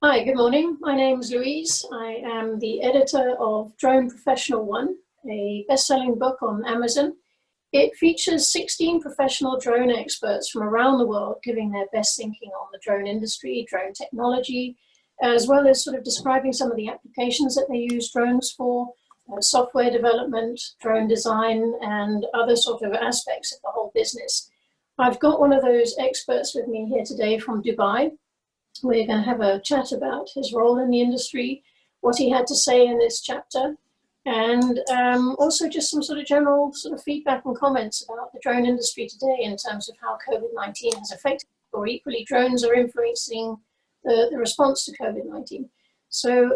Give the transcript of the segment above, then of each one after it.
Hi, good morning. My name's Louise. I am the editor of Drone Professional One, a best-selling book on Amazon. It features 16 professional drone experts from around the world giving their best thinking on the drone industry, drone technology, as well as sort of describing some of the applications that they use drones for, software development, drone design, and other sort of aspects of the whole business. I've got one of those experts with me here today from Dubai. We're going to have a chat about his role in the industry, what he had to say in this chapter, and also just some sort of general sort of feedback and comments about the drone industry today in terms of how COVID-19 has affected, or equally drones are influencing the response to COVID-19. So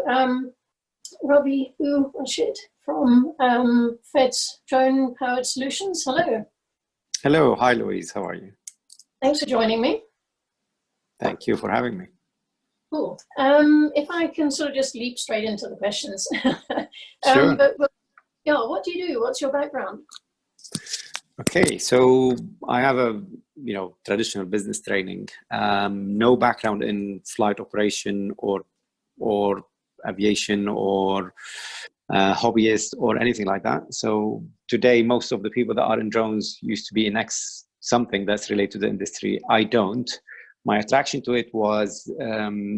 Rabih Rashid from FEDS Drone Powered Solutions. Hello. Hello. Hi, Louise. How are you? Thanks for joining me. Thank you for having me. Cool. If I can sort of just leap straight into the questions. Sure. But yeah, what do you do? What's your background? Okay, so I have a traditional business training. No background in flight operation or aviation or hobbyist or anything like that. So today, most of the people that are in drones used to be in something that's related to the industry. I don't. My attraction to it was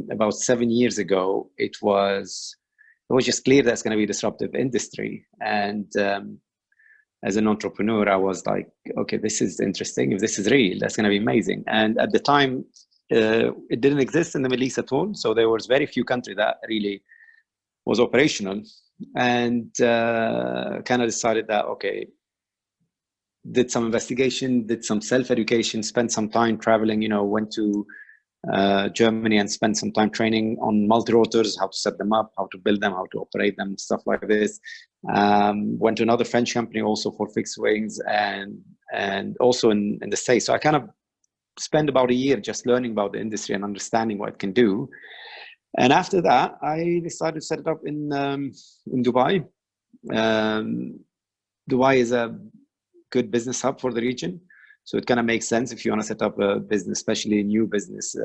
about 7 years ago. It was just clear that's going to be a disruptive industry. And as an entrepreneur, I was like, okay, this is interesting. If this is real, that's going to be amazing. And at the time, it didn't exist in the Middle East at all. So there was very few countries that really was operational. And kind of decided that, okay, did some investigation, did some self-education, spent some time traveling, went to Germany and spent some time training on multi-rotors, how to set them up, how to build them, how to operate them, stuff like this. Went to another French company also for fixed wings and also in the States. So I kind of spent about a year just learning about the industry and understanding what it can do. And after that, I decided to set it up in Dubai. Dubai is a good business hub for the region. So it kind of makes sense if you want to set up a business, especially a new business,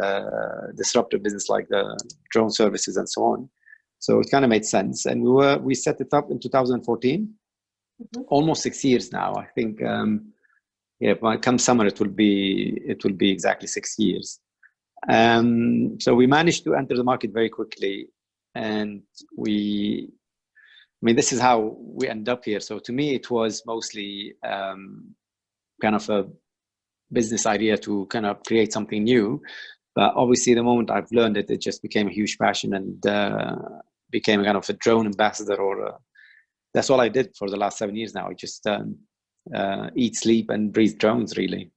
disruptive business like the drone services and so on. So it kind of made sense. And we set it up in 2014, almost 6 years now. I think, come summer, it will be exactly 6 years. So we managed to enter the market very quickly. And this is how we end up here. So to me, it was mostly kind of a business idea to kind of create something new. But obviously, the moment I've learned it, it just became a huge passion and became kind of a drone ambassador. That's all I did for the last 7 years now. I just eat, sleep, and breathe drones, really.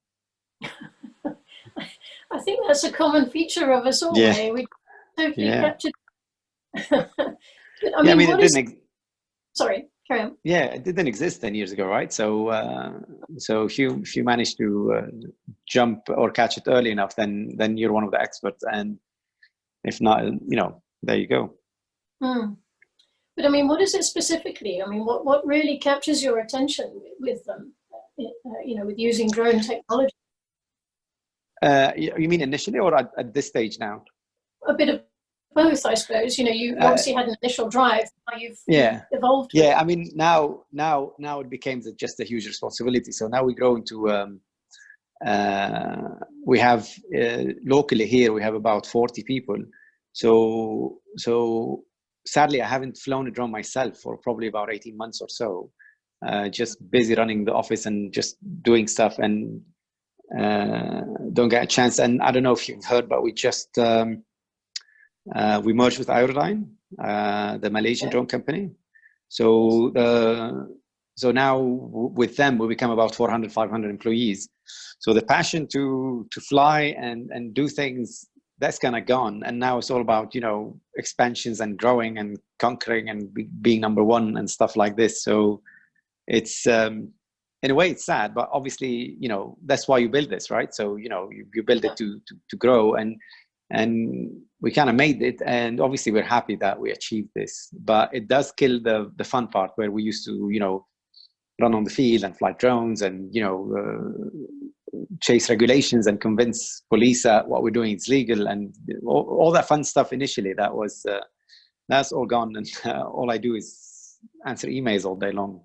I think that's a common feature of us all. Yeah. Eh? We totally captured. Sorry, carry on. Yeah, it didn't exist 10 years ago, right? So if you manage to jump or catch it early enough, then you're one of the experts. And if not, there you go. But what is it specifically? What really captures your attention with them? With using drone technology. You mean initially or at this stage now? A bit of both, I suppose. You obviously had an initial drive. Now you've evolved. Yeah, now it became just a huge responsibility. So now we grow into we have locally here we have about 40 people. So sadly I haven't flown a drone myself for probably about 18 months or so. Just busy running the office and just doing stuff and don't get a chance. And I don't know if you've heard, but we just we merged with Aerodyne, the Malaysian drone company. So now with them, we become about 400, 500 employees. So the passion to fly and do things, that's kind of gone. And now it's all about, expansions and growing and conquering and being number one and stuff like this. So it's, in a way it's sad, but obviously, that's why you build this, right? So, you build it to grow and we kind of made it, and obviously we're happy that we achieved this, but it does kill the fun part where we used to, run on the field and fly drones and, chase regulations and convince police that what we're doing is legal, and all that fun stuff initially. That's all gone, and all I do is answer emails all day long.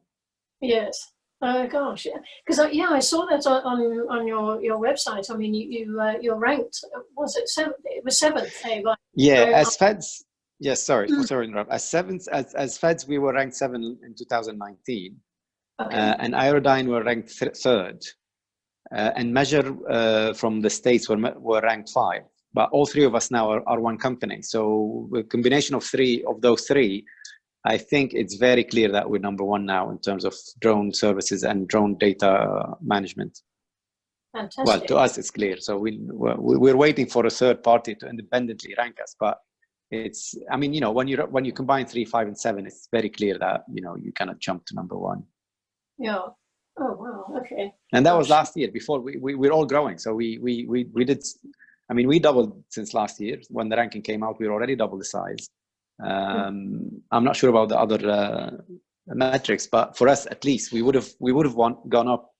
Yes. Oh gosh, yeah. Because I saw that on your website. I mean, you're ranked. Was it seventh? It was seventh. Hey, but Yeah, as FEDS. Yes, sorry to interrupt. As FEDS, we were ranked 7 in 2019, okay. and Iodine were ranked third, and Measure from the states were ranked 5. But all 3 of us now are one company. So the combination of those three, I think it's very clear that we're number 1 now in terms of drone services and drone data management. Fantastic. Well, to us, it's clear. So we're waiting for a third party to independently rank us. But it's, I mean, when you combine 3, 5, and 7, it's very clear that you cannot jump to number 1. Yeah. Oh wow. Okay. And that was last year. Before we're all growing. So we did. I mean, we doubled since last year. When the ranking came out, we were already double the size. I'm not sure about the other metrics, but for us, at least, we would have gone up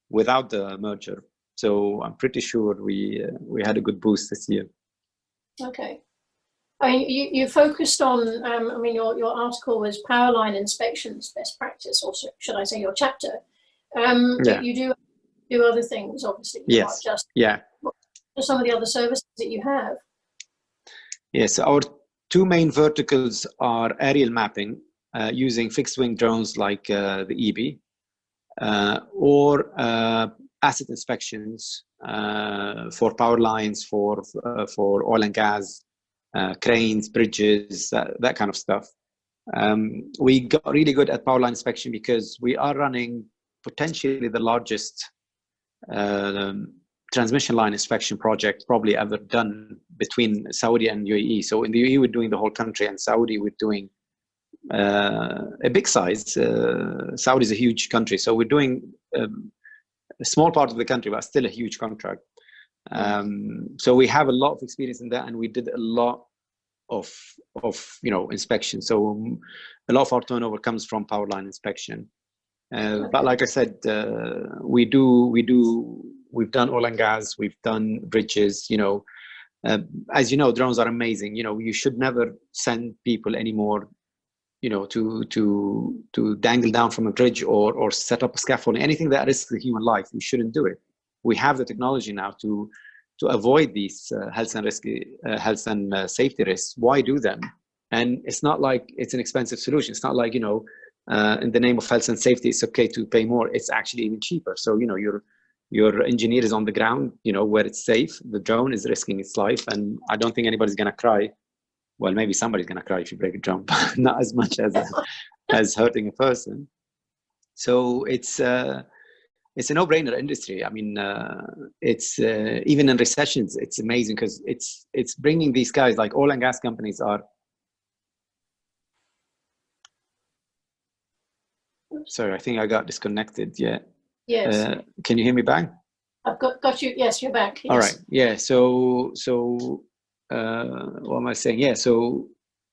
without the merger. So I'm pretty sure we had a good boost this year. Okay. I mean, you focused on. I mean, your article was powerline inspections best practice, or should I say your chapter? Yeah. You do other things, obviously. Yes. Not just. Yeah. What are some of the other services that you have? Yes, our 2 main verticals are aerial mapping using fixed wing drones like the eBee, or asset inspections for power lines, for oil and gas, cranes, bridges, that kind of stuff. We got really good at power line inspection because we are running potentially the largest transmission line inspection project probably ever done between Saudi and UAE. So in the UAE, we're doing the whole country, and Saudi, we're doing a big size. Saudi is a huge country, so we're doing a small part of the country, but still a huge contract. So we have a lot of experience in that, and we did a lot of inspection. So a lot of our turnover comes from power line inspection. But like I said, we've done oil and gas, we've done bridges. As you know, drones are amazing. You should never send people anymore, to dangle down from a bridge or set up a scaffolding. Anything that risks the human life, you shouldn't do it. We have the technology now to avoid these health and safety risks. Why do them? And it's not like it's an expensive solution. It's not like in the name of health and safety, it's okay to pay more. It's actually even cheaper. So your engineer is on the ground, where it's safe. The drone is risking its life, and I don't think anybody's gonna cry. Well, maybe somebody's gonna cry if you break a drone, but not as much as hurting a person. So it's a no-brainer industry. I mean, it's even in recessions, it's amazing because it's bringing these guys, like oil and gas companies are. Sorry, I think I got disconnected. Yeah. Yes. Can you hear me back? I've got you. Yes, you're back. Yes. All right. Yeah. So what am I saying? Yeah. So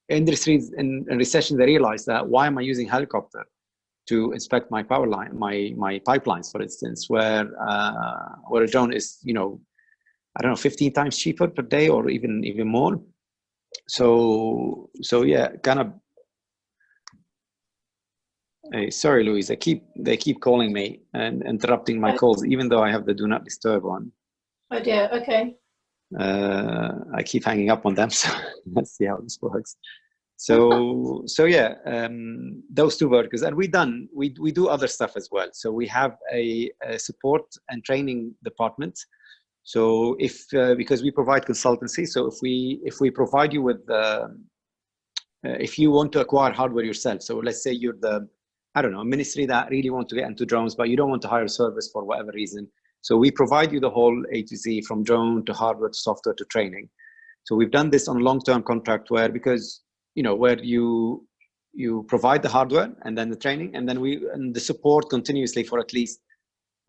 industries in recession, they realize that why am I using helicopter to inspect my power line, my pipelines, for instance, where a drone is, I don't know, 15 times cheaper per day or even more. So yeah, kind of. Hey, sorry, Louise. They keep calling me and interrupting my calls, even though I have the do not disturb on. Oh dear. Okay. I keep hanging up on them, so let's see how this works. So yeah, those 2 verticals, and we do other stuff as well. So we have a support and training department. So because we provide consultancy, so if we provide you with if you want to acquire hardware yourself, so let's say you're a ministry that really want to get into drones, but you don't want to hire a service for whatever reason. So we provide you the whole A to Z, from drone to hardware to software to training. So we've done this on a long-term contract where you provide the hardware and then the training, and then the support continuously for at least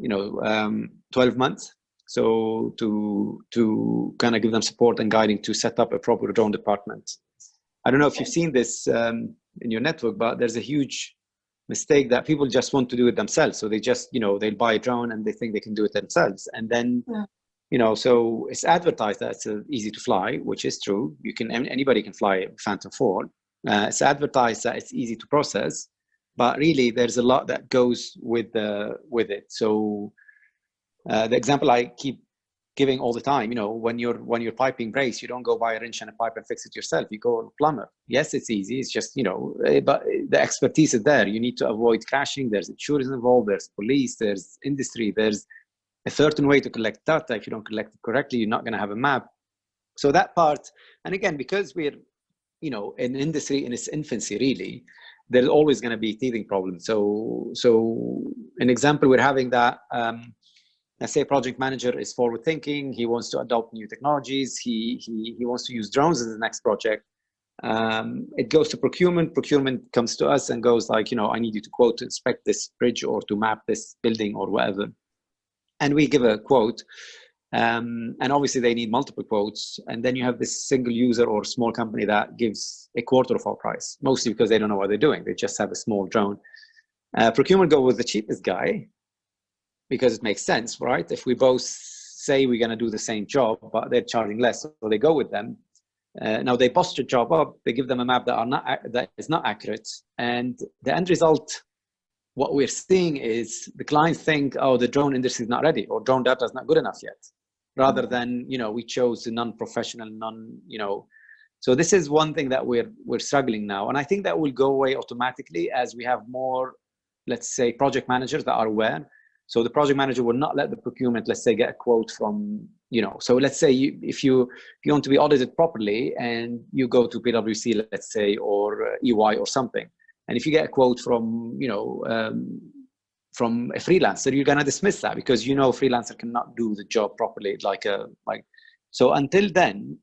12 months. So to kind of give them support and guiding to set up a proper drone department. I don't know if you've seen this in your network, but there's a huge mistake that people just want to do it themselves. So they just, they'll buy a drone and they think they can do it themselves. And then, so it's advertised that it's easy to fly, which is true. Anybody can fly Phantom 4. It's advertised that it's easy to process, but really there's a lot that goes with it. So the example I keep giving all the time, when your piping breaks, you don't go buy a wrench and a pipe and fix it yourself. You go to a plumber. Yes, it's easy. It's just, but the expertise is there. You need to avoid crashing. There's insurance involved. There's police. There's industry. There's a certain way to collect data. If you don't collect it correctly, you're not going to have a map. So that part, and again, because we're, an industry in its infancy, really, there's always going to be teething problems. So an example, we're having that, let's say a project manager is forward thinking. He wants to adopt new technologies. He wants to use drones in the next project. It goes to procurement. Procurement comes to us and goes like, I need you to quote to inspect this bridge or to map this building or whatever. And we give a quote. And obviously they need multiple quotes. And then you have this single user or small company that gives a quarter of our price, mostly because they don't know what they're doing. They just have a small drone. Procurement go with the cheapest guy, because it makes sense, right? If we both say we're going to do the same job, but they're charging less, so they go with them. Now they bust your job up. They give them a map that is not accurate, and the end result, what we're seeing is the clients think, oh, the drone industry is not ready, or drone data is not good enough yet, rather than we chose a non-professional, So this is one thing that we're struggling now, and I think that will go away automatically as we have more, let's say, project managers that are aware. So the project manager will not let the procurement, let's say, get a quote from, so let's say if you want to be audited properly and you go to PwC, let's say, or EY or something, and if you get a quote from, from a freelancer, you're going to dismiss that because, freelancer cannot do the job properly. So until then,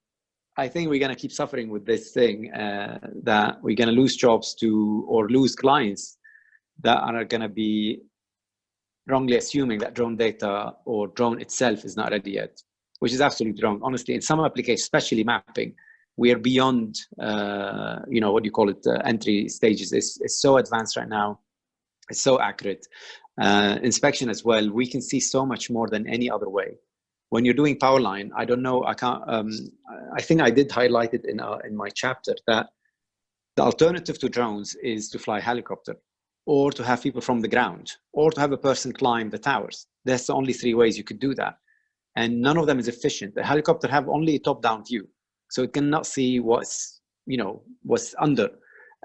I think we're going to keep suffering with this thing that we're going to lose jobs or lose clients that are going to be wrongly assuming that drone data or drone itself is not ready yet, which is absolutely wrong. Honestly, in some applications, especially mapping, we are beyond, entry stages. It's so advanced right now. It's so accurate. Inspection as well. We can see so much more than any other way. When you're doing powerline, I don't know, I can't, I think I did highlight it in my chapter that the alternative to drones is to fly helicopter, or to have people from the ground, or to have a person climb the towers. That's the only 3 ways you could do that. And none of them is efficient. The helicopter have only a top-down view. So it cannot see what's under.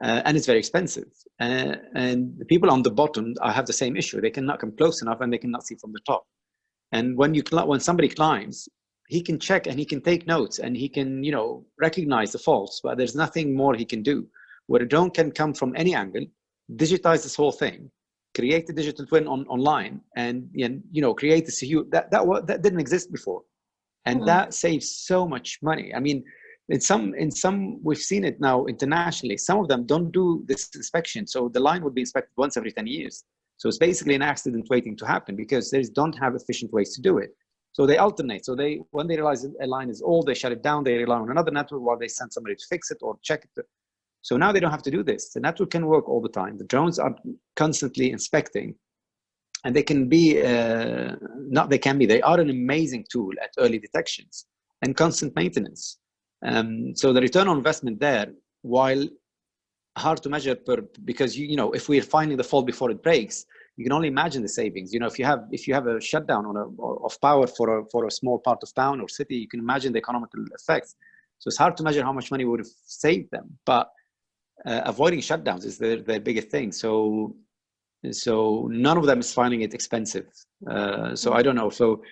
And it's very expensive. And the people on the bottom have the same issue. They cannot come close enough and they cannot see from the top. And when somebody climbs, he can check and he can take notes and he can, recognize the faults, but there's nothing more he can do. Where a drone can come from any angle, digitize this whole thing, create a digital twin online, and create this huge that didn't exist before, and that saves so much money. I mean, in some we've seen it now internationally. Some of them don't do this inspection, so the line would be inspected once every 10 years. So it's basically an accident waiting to happen because they don't have efficient ways to do it. So they alternate. So when they realize a line is old, they shut it down. They rely on another network while they send somebody to fix it or check it. So now they don't have to do this. The network can work all the time. The drones are constantly inspecting, and they can be, they are an amazing tool at early detections and constant maintenance. So the return on investment there, while hard to measure because if we're finding the fault before it breaks, you can only imagine the savings. If you have a shutdown of power for a small part of town or city, you can imagine the economical effects. So it's hard to measure how much money we would have saved them, but avoiding shutdowns is their biggest thing. So none of them is finding it expensive. So I don't know. So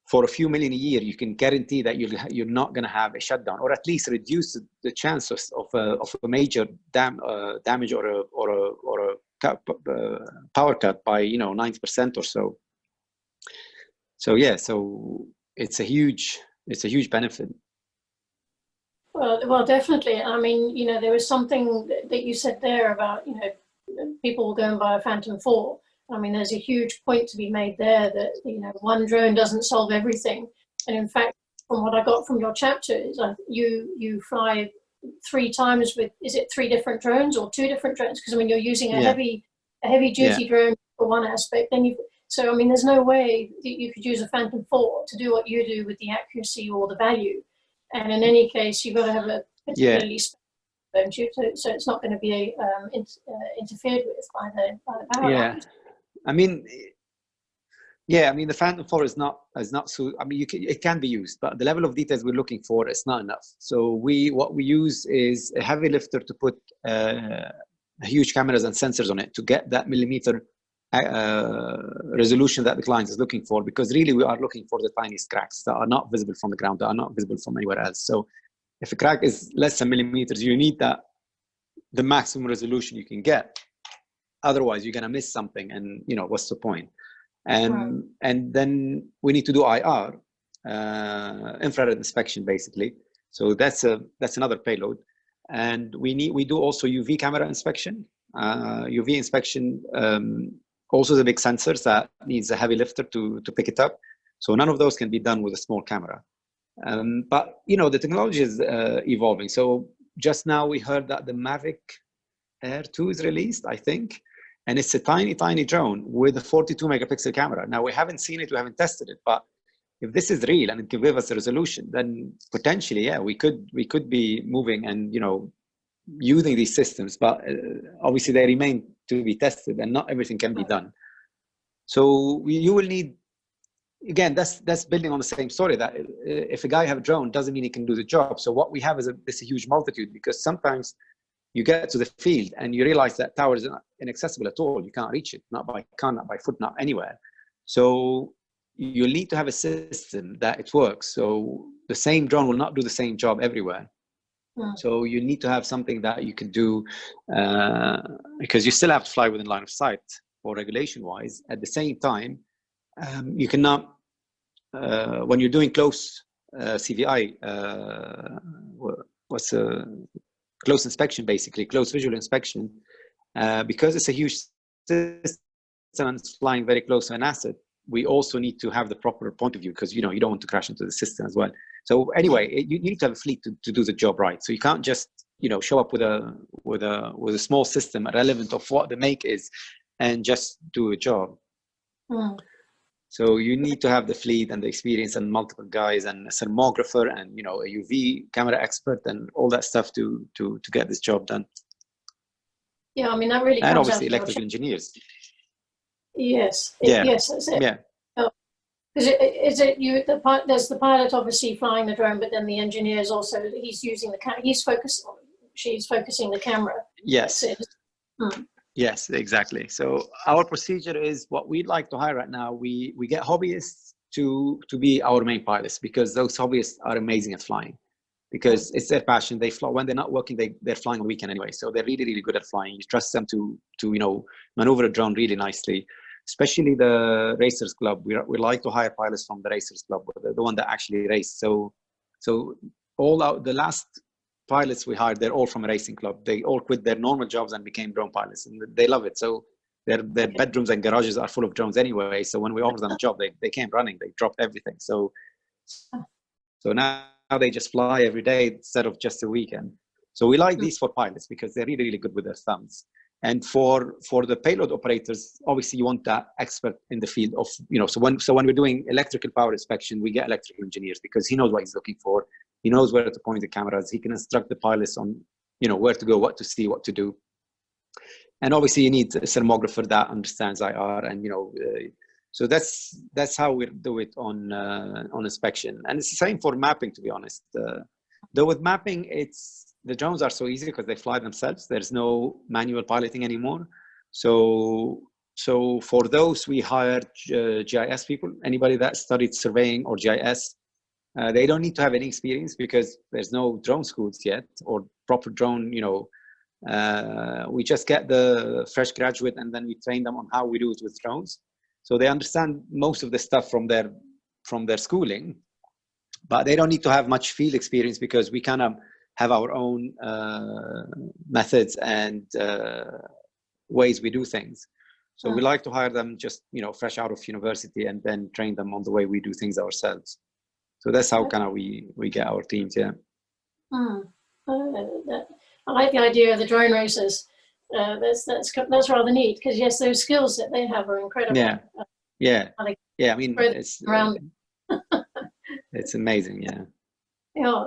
for a few million a year, you can guarantee that you're not going to have a shutdown, or at least reduce the chances of a major damage or a power cut by 90% or so. So yeah, so it's a huge benefit. Well, definitely. I mean, there was something that you said there about people will go and buy a Phantom 4. I mean, there's a huge point to be made there that, one drone doesn't solve everything. And in fact, from what I got from your chapter is you fly, 3 times with, is it 3 different drones or 2 different drones? Because I mean, you're using a Yeah. heavy duty drone for one aspect, then so I mean, there's no way that you could use a Phantom 4 to do what you do with the accuracy or the value. And in any case, you've got to have a particularly don't you? So it's not going to be interfered with by the power lines. I mean, I mean, the Phantom 4 is not so. I mean, it can be used, but the level of details we're looking for is not enough. So what we use is a heavy lifter to put huge cameras and sensors on it to get that millimeter resolution that the client is looking for, because really we are looking for the tiniest cracks that are not visible from the ground, that are not visible from anywhere else. So if a crack is less than millimeters, you need the maximum resolution you can get. Otherwise, you're going to miss something, and what's the point? And then we need to do IR, infrared inspection, basically. So that's another payload. And we do also UV camera inspection. UV inspection also is a big sensors that needs a heavy lifter to pick it up. So none of those can be done with a small camera. But the technology is evolving. So just now we heard that the Mavic Air 2 is released, I think. And it's a tiny, tiny drone with a 42 megapixel camera. Now, we haven't seen it, we haven't tested it, but if this is real and it can give us a resolution, then potentially, we could be moving and, using these systems, but obviously they remain to be tested and not everything can be done. So you will need, again, that's building on the same story, that if a guy have a drone, doesn't mean he can do the job. So what we have is a huge multitude, because sometimes you get to the field and you realize that tower is inaccessible at all. You can't reach it, not by car, not by foot, not anywhere. So you need to have a system that it works. So the same drone will not do the same job everywhere. So you need to have something that you can do, because you still have to fly within line of sight for regulation-wise. At the same time, you cannot, when you're doing close CVI, close inspection, basically, close visual inspection, because it's a huge system and it's flying very close to an asset, we also need to have the proper point of view, because you don't want to crash into the system as well. So anyway, you need to have a fleet to do the job right. So you can't just show up with a small system irrelevant of what the make is and just do a job. So you need to have the fleet and the experience and multiple guys and a thermographer and a UV camera expert and all that stuff to get this job done. Yeah, I mean, that really comes and obviously out electrical engineers. Yes. Yes, that's it. Yeah. Is it you? There's the pilot obviously flying the drone, but then the engineers also. He's using she's focusing the camera. Yes. Yes, exactly. So our procedure is, what we'd like to hire right now, we get hobbyists to be our main pilots, because those hobbyists are amazing at flying, because it's their passion. They fly when they're not working, they're flying on the weekend anyway. So they're really, really good at flying. You trust them to maneuver a drone really nicely, especially the Racers Club. We like to hire pilots from the Racers Club, the one that actually race. So the last pilots we hired, they're all from a racing club. They all quit their normal jobs and became drone pilots, and they love it. So their bedrooms and garages are full of drones anyway. So when we offer them a job, they came running. They dropped everything. So now they just fly every day instead of just a weekend. So we like these for pilots because they're really, really good with their thumbs. And for the payload operators, obviously you want that expert in the field of, so when we're doing electrical power inspection, we get electrical engineers, because he knows what he's looking for. He knows where to point the cameras. He can instruct the pilots on, where to go, what to see, what to do. And obviously you need a thermographer that understands IR, and, so that's how we do it on inspection. And it's the same for mapping, to be honest. Though with mapping, the drones are so easy because they fly themselves. There's no manual piloting anymore. So for those, we hired GIS people. Anybody that studied surveying or GIS, they don't need to have any experience, because there's no drone schools yet or proper drone. We just get the fresh graduate and then we train them on how we do it with drones. So they understand most of the stuff from their schooling, but they don't need to have much field experience, because we kind of have our own methods and ways we do things. So we like to hire them just, fresh out of university, and then train them on the way we do things ourselves. So that's how kind of we get our teams, yeah. I like the idea of the drone racers. That's rather neat because yes, those skills that they have are incredible. Yeah, yeah, yeah. I mean, it's around. it's amazing. Yeah. Yeah.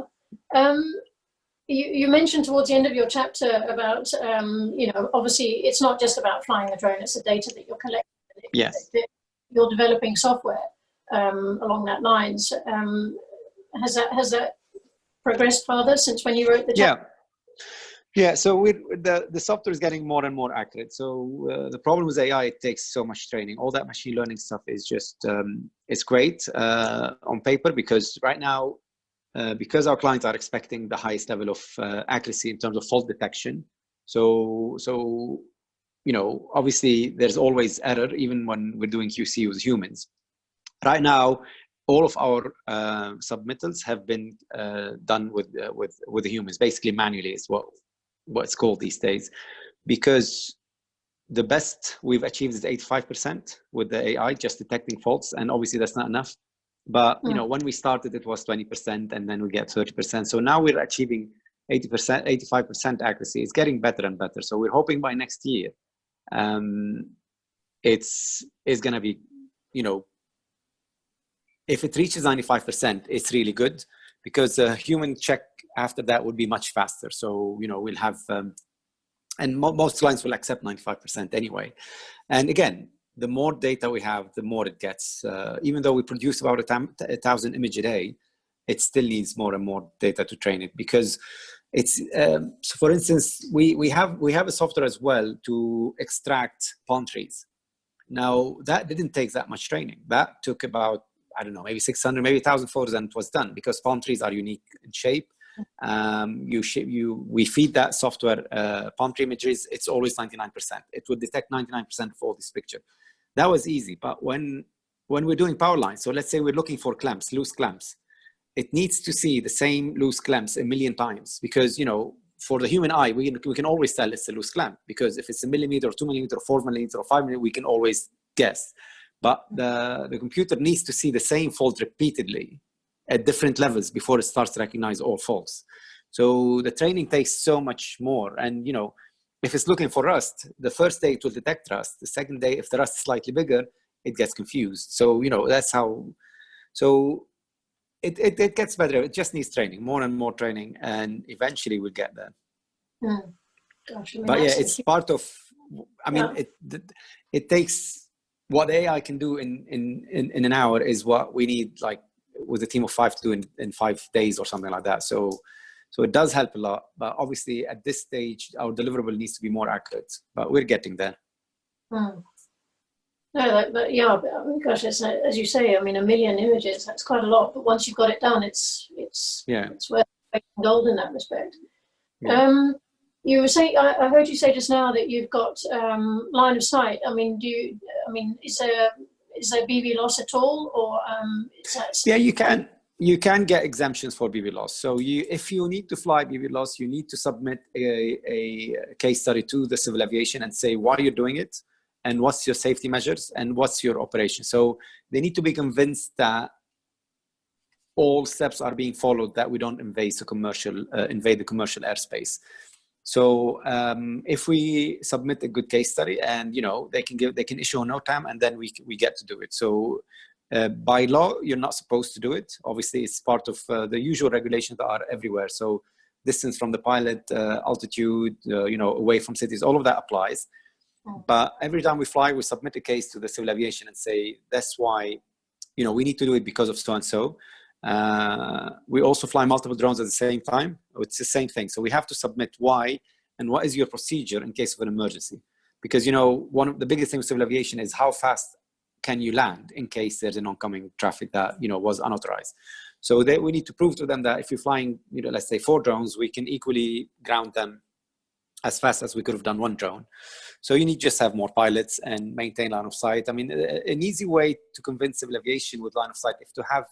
You mentioned towards the end of your chapter about, you know, obviously it's not just about flying the drone, it's the data that you're collecting. Yes. You're developing software along that lines. Has that progressed further since when you wrote the chapter? Yeah, so the software is getting more and more accurate. So the problem with AI, it takes so much training. All that machine learning stuff is just, it's great on paper because right now, because our clients are expecting the highest level of accuracy in terms of fault detection. So you know, obviously there's always error even when we're doing QC with humans. Right now, all of our submittals have been done with the humans, basically manually is what it's called these days, because the best we've achieved is 85% with the AI, just detecting faults, and obviously that's not enough. But you know, when we started, it was 20%, and then we get 30%. So now we're achieving 80%, 85% accuracy. It's getting better and better. So we're hoping by next year, it's going to be, you know, if it reaches 95%, it's really good because a human check after that would be much faster. So, you know, we'll have, and most clients will accept 95% anyway. And again, the more data we have, the more it gets. Even though we produce about 1,000 images a day, it still needs more and more data to train it because it's, so for instance, we have a software as well to extract palm trees. Now that didn't take that much training. That took about, I don't know, maybe 600, maybe 1,000 photos, and it was done because palm trees are unique in shape. We feed that software palm tree images. It's always 99%. It would detect 99% of all this picture. That was easy. But when we're doing powerline, so let's say we're looking for clamps, loose clamps, it needs to see the same loose clamps 1,000,000 times because, you know, for the human eye, we can always tell it's a loose clamp because if it's 1 millimeter or 2 millimeter or 4 millimeter or 5 millimeter, we can always guess. But the computer needs to see the same fault repeatedly at different levels before it starts to recognize all faults. So the training takes so much more. And, you know, if it's looking for rust, the first day it will detect rust. The second day, if the rust is slightly bigger, it gets confused. So, you know, that's how, so it gets better. It just needs training, more and more training, and eventually we'll get there. Gosh, I mean, but yeah, it's part of, I mean, it takes, what AI can do in an hour is what we need, like with a team of 5 to do in 5 days or something like that. So it does help a lot, but obviously at this stage, our deliverable needs to be more accurate, but we're getting there. No, but yeah, but, I mean, gosh, it's, as you say, I mean, 1 million images, that's quite a lot, but once you've got it done, it's worth gold in that respect. Yeah. You were saying, I heard you say just now that you've got line of sight. I mean, is there BVLOS at all, or is that? Yeah, you can get exemptions for BVLOS. So if you need to fly BVLOS, you need to submit a case study to the civil aviation and say why you're doing it and what's your safety measures and what's your operation. So they need to be convinced that all steps are being followed, that we don't invade the commercial airspace. So if we submit a good case study, and you know, they can issue a NOTAM, and then we get to do it. So by law, you're not supposed to do it. Obviously, it's part of the usual regulations that are everywhere. So distance from the pilot, altitude, you know, away from cities, all of that applies. But every time we fly, we submit a case to the civil aviation and say, that's why, you know, we need to do it because of so and so. We also fly multiple drones at the same time. It's the same thing. So we have to submit why and what is your procedure in case of an emergency. Because, you know, one of the biggest things with civil aviation is how fast can you land in case there's an oncoming traffic that, you know, was unauthorized. So we need to prove to them that if you're flying, you know, let's say 4 drones, we can equally ground them as fast as we could have done 1 drone. So you need to just have more pilots and maintain line of sight. I mean, an easy way to convince civil aviation with line of sight is to have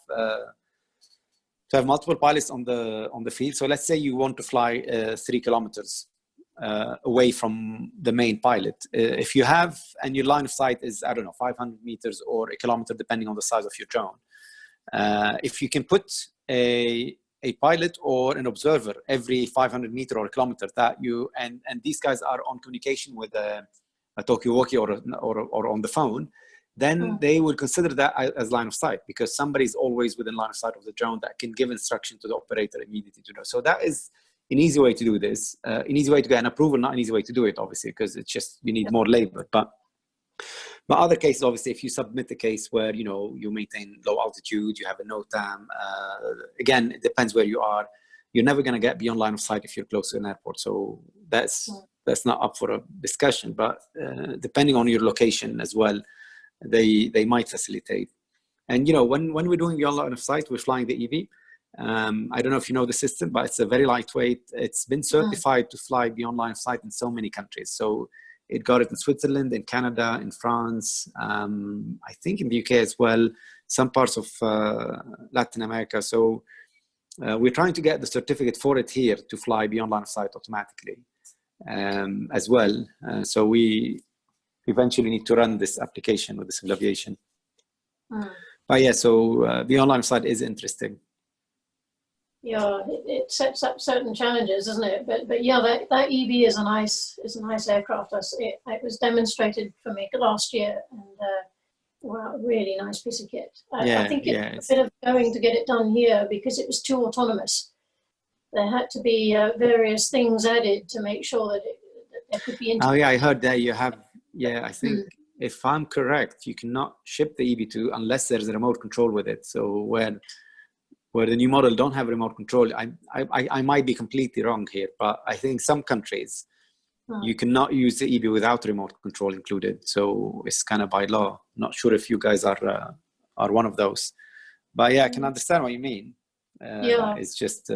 multiple pilots on the field. So let's say you want to fly 3 kilometers away from the main pilot. If you have, and your line of sight is, I don't know, 500 meters or 1 kilometer, depending on the size of your drone. If you can put a a pilot or an observer every 500 meter or a kilometer that you, and these guys are on communication with a talkie-walkie or on the phone, then they will consider that as line of sight, because somebody is always within line of sight of the drone that can give instruction to the operator immediately to know. So that is an easy way to do this, an easy way to get an approval, not an easy way to do it, obviously, because it's just, you need more labor. But other cases, obviously, if you submit a case where, you know, you maintain low altitude, you have a NOTAM, again, it depends where you are. You're never going to get beyond line of sight if you're close to an airport. So that's not up for a discussion. But depending on your location as well, they might facilitate. And, you know, when we're doing beyond line of sight, we're flying the eBee. I don't know if you know the system, but it's a very lightweight. It's been certified to fly beyond line of sight in so many countries. So it got it in Switzerland, in Canada, in France, I think in the UK as well, some parts of Latin America. So we're trying to get the certificate for it here to fly beyond line of sight automatically as well. So we eventually need to run this application with the Civil Aviation. But yeah, so beyond line of sight is interesting. Yeah, it sets up certain challenges, doesn't it? But yeah, that eBee is a nice aircraft. It was demonstrated for me last year, and wow, really nice piece of kit. I think it's a bit of going to get it done here because it was too autonomous. There had to be various things added to make sure that it could be. Oh yeah, I heard that you have. Yeah, I think if I'm correct, you cannot ship the eBee to unless there's a remote control with it. So where the new model don't have remote control, I might be completely wrong here, but I think some countries you cannot use the eBee without remote control included. So it's kind of by law. Not sure if you guys are one of those, but yeah, I can understand what you mean. It's just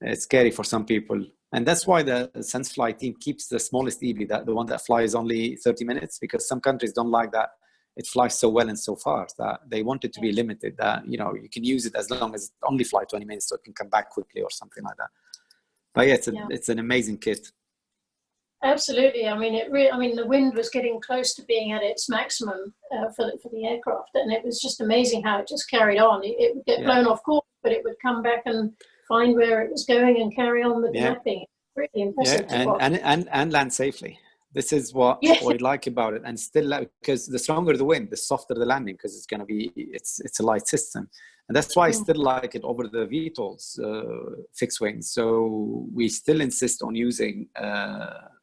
it's scary for some people, and that's why the Sensefly team keeps the smallest eBee, the one that flies only 30 minutes, because some countries don't like that it flies so well and so far that they want it to be limited, that, you know, you can use it as long as it only fly 20 minutes so it can come back quickly or something like that. But yeah, it's an amazing kit. Absolutely. I mean, the wind was getting close to being at its maximum for the aircraft, and it was just amazing how it just carried on. It would get blown off course, but it would come back and find where it was going and carry on with the mapping. Really impressive. And land safely. This is what we like about it, and still, because the stronger the wind, the softer the landing, because it's going to be, it's a light system, and that's why I still like it over the VTOLs fixed wings. So we still insist on using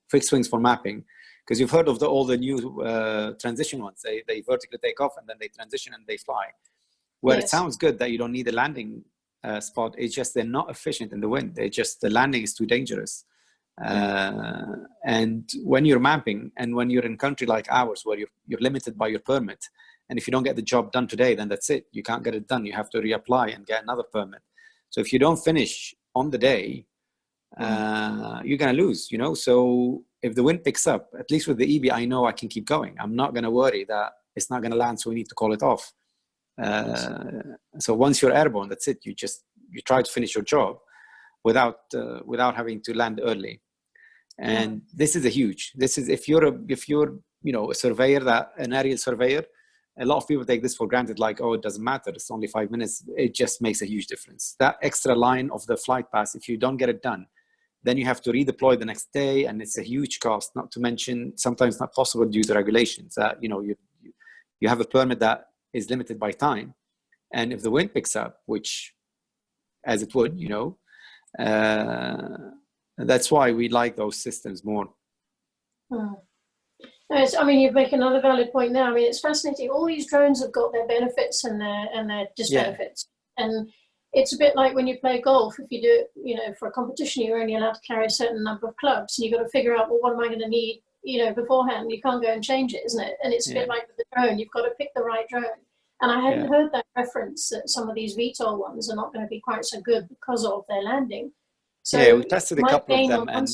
fixed wings for mapping, because you've heard of all the new transition ones. They vertically take off and then they transition and they fly. Where it sounds good that you don't need a landing spot, it's just they're not efficient in the wind. The landing is too dangerous. And when you're mapping, and when you're in a country like ours where you're limited by your permit, and if you don't get the job done today, then that's it, you can't get it done, you have to reapply and get another permit. So if you don't finish on the day, you're gonna lose, you know. So if the wind picks up, at least with the eBee, I know I can keep going. I'm not gonna worry that it's not gonna land, so we need to call it off. So once you're airborne, that's it, you try to finish your job without having to land early. And this is if you're you know, a surveyor, an aerial surveyor, a lot of people take this for granted, like, oh, it doesn't matter, it's only 5 minutes. It just makes a huge difference. That extra line of the flight pass, if you don't get it done, then you have to redeploy the next day, and it's a huge cost, not to mention sometimes not possible due to regulations. You know, you have a permit that is limited by time, and if the wind picks up, which as it would, you know, that's why we like those systems more. I mean, you make another valid point there. I mean, it's fascinating. All these drones have got their benefits and their disbenefits. And it's a bit like when you play golf. If you do it, you know, for a competition, you're only allowed to carry a certain number of clubs, and you've got to figure out, well, what am I going to need, you know, beforehand? You can't go and change it, isn't it? And it's a bit like with the drone. You've got to pick the right drone. And I hadn't heard that reference, that some of these VTOL ones are not going to be quite so good because of their landing. So we tested a couple of them, and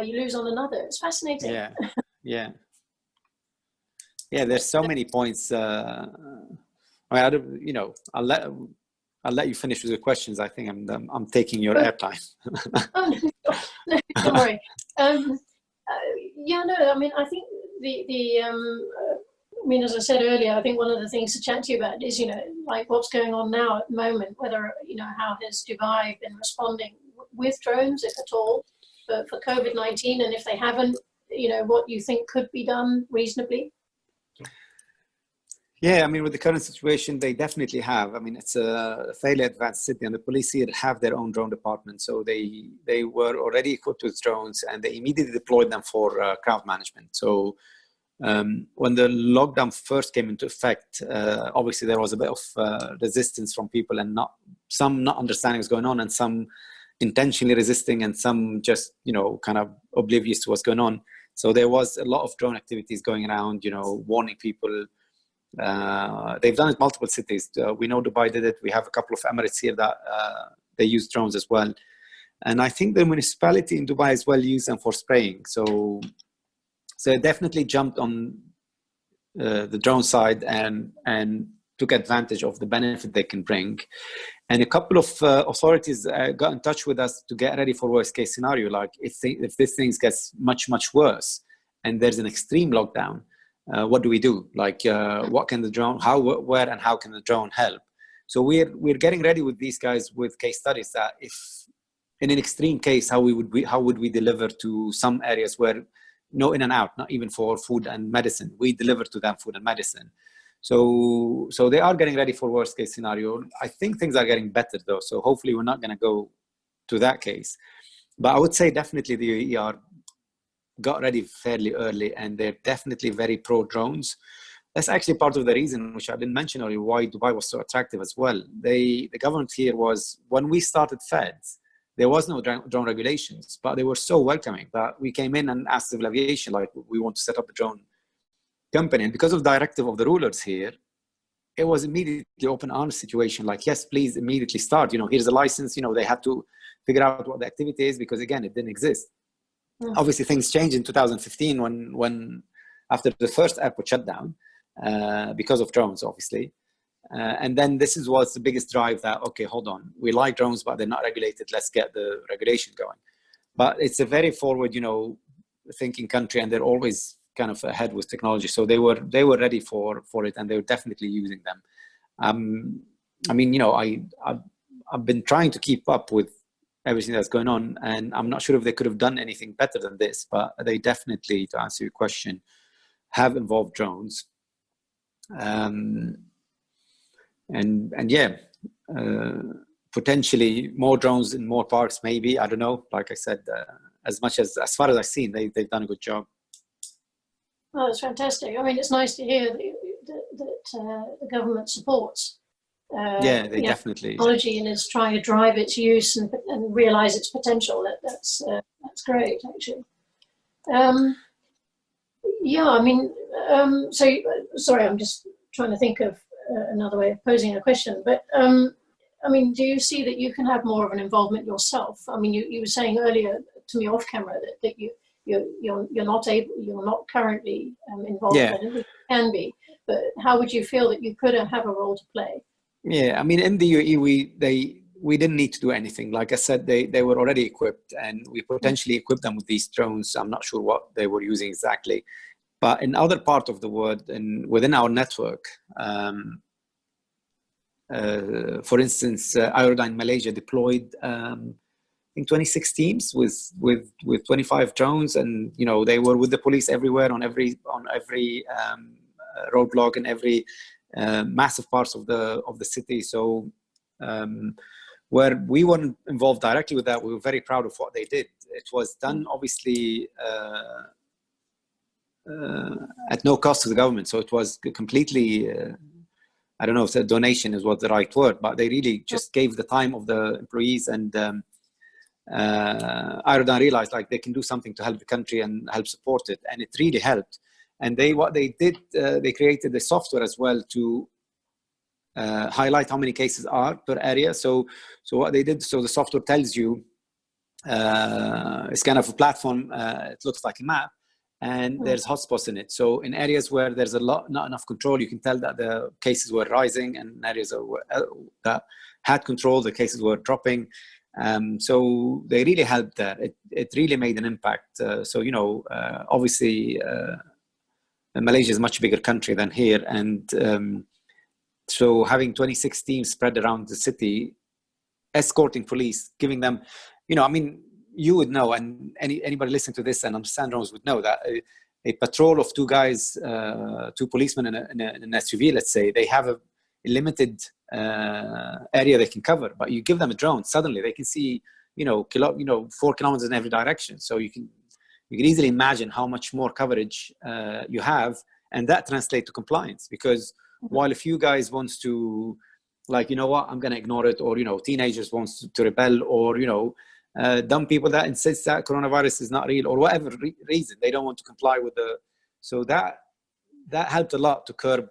you lose on another. It's fascinating. Yeah. There's so many points. I mean, you know, I'll let you finish with your questions. I think I'm taking your airtime. No, don't worry. I mean, I think the mean, as I said earlier, I think one of the things to chat to you about is, like what's going on now at the moment, whether, how has Dubai been responding with drones, if at all, for COVID-19, and if they haven't, what you think could be done reasonably? Yeah, I mean, with the current situation, they definitely have. I mean, it's a fairly advanced city, and the police here have their own drone department. So they were already equipped with drones, and they immediately deployed them for crowd management. So when the lockdown first came into effect, obviously there was a bit of resistance from people, and some not understanding what's going on, and some intentionally resisting, and some just kind of oblivious to what's going on. So there was a lot of drone activities going around, warning people. They've done it in multiple cities. We know Dubai did it. We have a couple of Emirates here that they use drones as well. And I think the municipality in Dubai as well use them for spraying. So it definitely jumped on the drone side and took advantage of the benefit they can bring. And a couple of authorities got in touch with us to get ready for worst case scenario. Like if this thing gets much, much worse and there's an extreme lockdown, what do we do? Like, what can the drone, where and how can the drone help? So we're getting ready with these guys with case studies that if in an extreme case, how would we deliver to some areas where no in and out, not even for food and medicine, we deliver to them food and medicine. So they are getting ready for worst case scenario. I think things are getting better though. So hopefully we're not going to go to that case. But I would say definitely the UAE got ready fairly early, and they're definitely very pro drones. That's actually part of the reason, which I didn't mention earlier, why Dubai was so attractive as well. The government here was, when we started FEDS, there was no drone regulations, but they were so welcoming that we came in and asked civil aviation, like, we want to set up a drone company. And because of the directive of the rulers here, it was immediately open arms situation. Like, yes, please immediately start. Here's a license. They had to figure out what the activity is because, again, it didn't exist. Obviously, things changed in 2015 when after the first airport shut down because of drones, obviously. And then this was the biggest drive that, okay, hold on. We like drones, but they're not regulated. Let's get the regulation going. But it's a very forward, thinking country, and they're always kind of ahead with technology. So they were ready for it, and they were definitely using them. I mean, I've been trying to keep up with everything that's going on, and I'm not sure if they could have done anything better than this, but they definitely, to answer your question, have involved drones. And yeah, potentially more drones in more parks, maybe. I don't know. Like I said, as far as I've seen, they've done a good job. Oh, that's fantastic. I mean, it's nice to hear that the government supports yeah, they definitely technology and is trying to drive its use and realize its potential. That's great, actually. Yeah, I mean, so sorry, I'm just trying to think of another way of posing a question. But I mean, do you see that you can have more of an involvement yourself? I mean, you were saying earlier to me off camera that you're not currently involved. Yeah. In it. You can be, but how would you feel that you could have a role to play? Yeah, I mean, in the UAE, we didn't need to do anything. Like I said, they were already equipped, and we potentially equipped them with these drones. I'm not sure what they were using exactly, but in other parts of the world and within our network, for instance, Aerodyne Malaysia deployed, I think 26 teams with 25 drones, and they were with the police everywhere on every roadblock and every massive parts of the city. So where we weren't involved directly with that, we were very proud of what they did. It was done obviously at no cost to the government, so it was completely I don't know if the donation is what the right word, but they really just gave the time of the employees, and Aerodyne realized like they can do something to help the country and help support it, and it really helped. And what they did, they created the software as well to highlight how many cases are per area. So what they did, so the software tells you, it's kind of a platform, it looks like a map, and there's hotspots in it. So in areas where there's not enough control, you can tell that the cases were rising, and in areas that had control, the cases were dropping. So they really helped there. It really made an impact. So, obviously, Malaysia is a much bigger country than here, and so having 26 teams spread around the city, escorting police, giving them, I mean, you would know, and anybody listening to this and understand drones would know that a patrol of two guys, two policemen in an SUV, let's say, they have a limited area they can cover, but you give them a drone, suddenly they can see 4 kilometers in every direction. So you can easily imagine how much more coverage you have, and that translates to compliance. Because while a few guys wants to, like, I'm going to ignore it, or teenagers wants to rebel, or dumb people that insist that coronavirus is not real, or whatever reason they don't want to comply with so that helped a lot to curb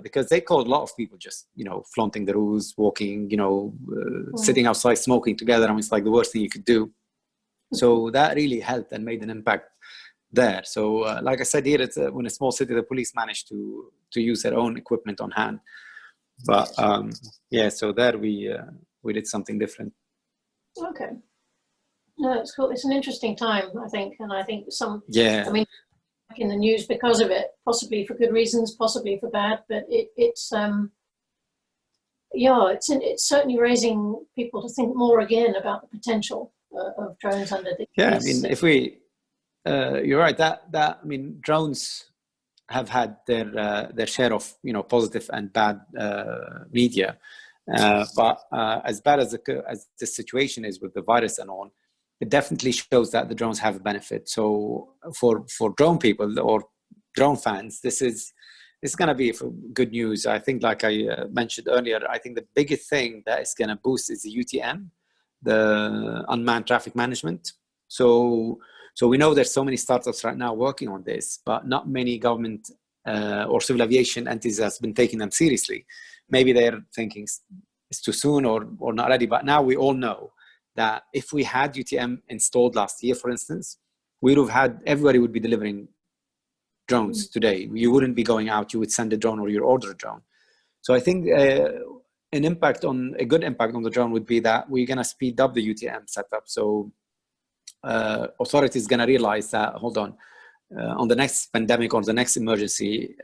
because they caught a lot of people just flaunting the rules, walking, sitting outside smoking together. I mean, it's like the worst thing you could do. So that really helped and made an impact there. So like I said, here it's when a small city, the police managed to use their own equipment on hand. But so there we did something different. Okay. No, it's cool. It's an interesting time, I think, and I think I mean, in the news because of it, possibly for good reasons, possibly for bad, but it's certainly raising people to think more again about the potential of drones under the. I mean, if we, you're right. That I mean, drones have had their share of positive and bad media, but as bad as the situation is with the virus and all, it definitely shows that the drones have a benefit. So for drone people or drone fans, this is going to be good news. I think, like I mentioned earlier, I think the biggest thing that is going to boost is the UTM, the unmanned traffic management. So we know there's so many startups right now working on this, but not many government or civil aviation entities has been taking them seriously. Maybe they're thinking it's too soon or not ready. But now we all know that if we had UTM installed last year, for instance, everybody would be delivering drones today. You wouldn't be going out, you would send a drone or you order a drone. So I think a good impact on the drone would be that we're going to speed up the UTM setup. So authorities going to realize that, hold on the next pandemic or the next emergency,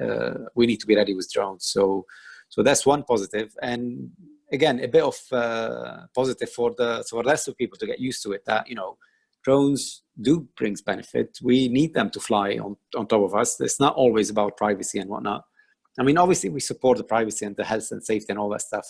we need to be ready with drones. So that's one positive. And again, a bit of positive for the rest of people to get used to it, that, drones do brings benefit. We need them to fly on top of us. It's not always about privacy and whatnot. I mean, obviously we support the privacy and the health and safety and all that stuff.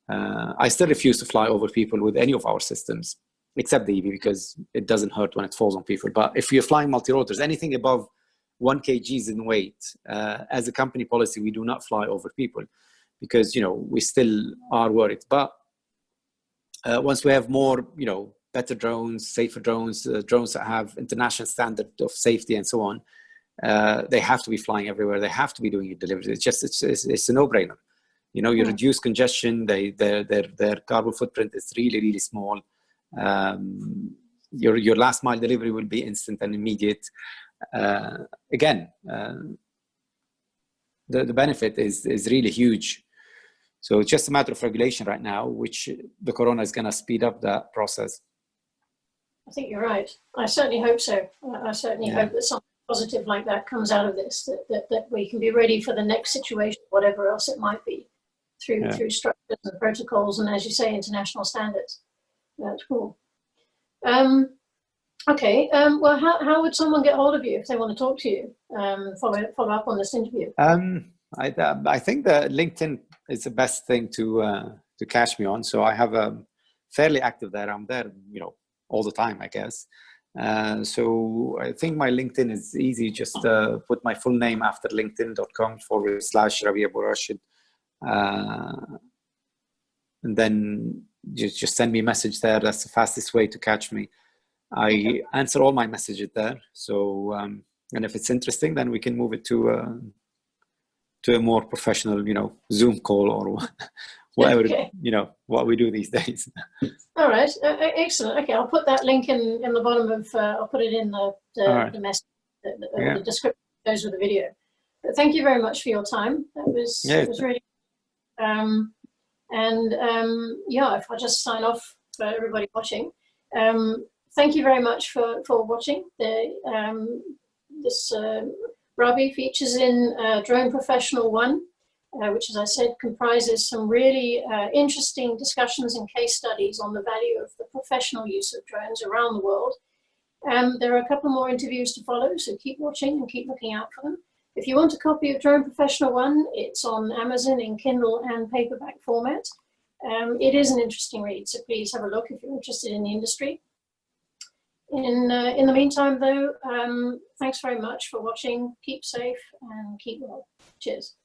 I still refuse to fly over people with any of our systems, except the eBee, because it doesn't hurt when it falls on people. But if you're flying multi-rotors, anything above 1 kg in weight, as a company policy, we do not fly over people, because we still are worried. But once we have more better drones, safer drones, drones that have international standard of safety and so on, they have to be flying everywhere. They have to be doing deliveries. It's a no-brainer. You reduce congestion. Their carbon footprint is really, really small. Your last mile delivery will be instant and immediate. Again, the benefit is really huge. So it's just a matter of regulation right now, which the corona is going to speed up that process. I think you're right. I certainly hope so. I certainly hope that something positive like that comes out of this, that we can be ready for the next situation, whatever else it might be, through structures and protocols and, as you say, international standards. That's cool. Okay. Well, how would someone get hold of you if they want to talk to you? Follow up on this interview. I think that LinkedIn is the best thing to catch me on. So I have a fairly active there. I'm there, all the time, I guess. So I think my LinkedIn is easy. Just put my full name after linkedin.com/Rabih Abu Rashid. And then just send me a message there. That's the fastest way to catch me. I answer all my messages there. So, and if it's interesting, then we can move it to a more professional, Zoom call or whatever, what we do these days. All right. Excellent. Okay. I'll put that link in the bottom of, I'll put it in the message, the description that goes with the video. But thank you very much for your time. That was, it was really, if I just sign off for everybody watching, thank you very much for watching this Rabih features in Drone Professional 1, which, as I said, comprises some really interesting discussions and case studies on the value of the professional use of drones around the world. There are a couple more interviews to follow, so keep watching and keep looking out for them. If you want a copy of Drone Professional 1, it's on Amazon in Kindle and paperback format. It is an interesting read, so please have a look if you're interested in the industry. In the meantime, though, thanks very much for watching. Keep safe and keep well. Cheers.